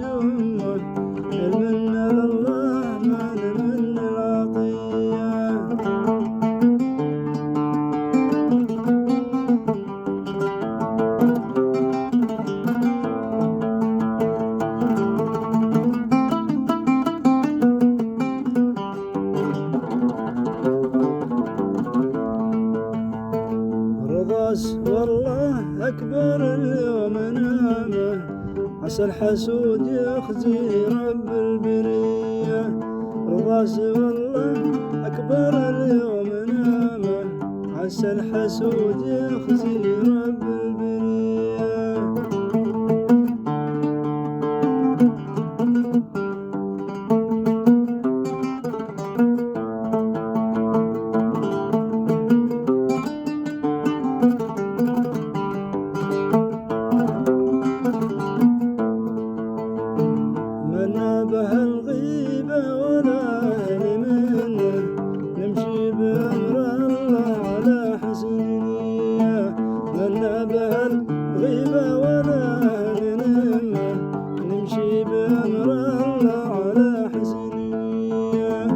يمه، المنة لله ما من العطية. رضاس والله أكبر اليوم نعمه، عسى الحسود يخزي رب البرية. رضاس والله أكبر اليوم نعمه، عسى الحسود يخزي رب البرية. منا به الغيبة ولا أهل منه، نمشي بأمر الله على حسن نية. منا به الغيبة ولا أهل منه، نمشي بأمر الله على حسن نية.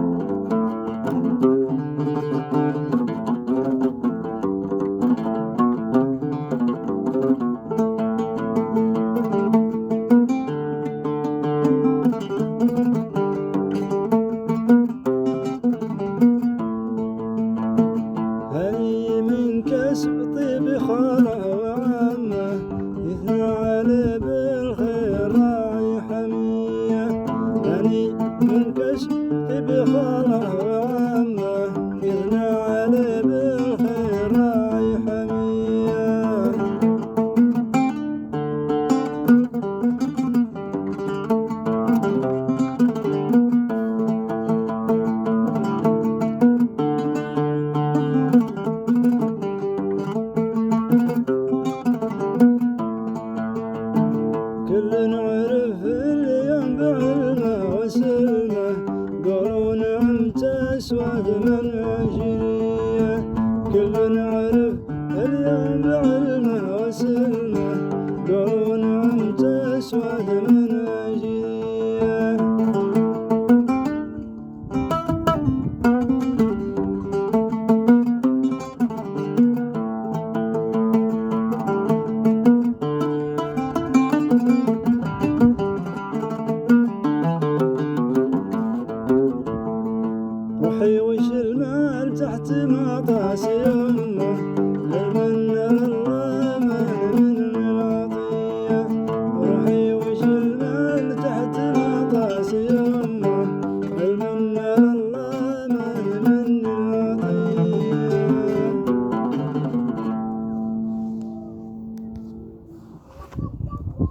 هني من كسب طيب خاله وعمه، يثنى عليه بالخير راعي حميه. هني من كسب طيب خاله وعمه، يثنى عليه بالخير راعي حميه. كل عرف اليوم بعلمه وسلمه، قالوا نعمت أسود من عشرية. كل عرف اليوم بعلمه وسلمه، قالوا نعمت أسود من عشرية. روحي وش المال تحت مطاس يمه،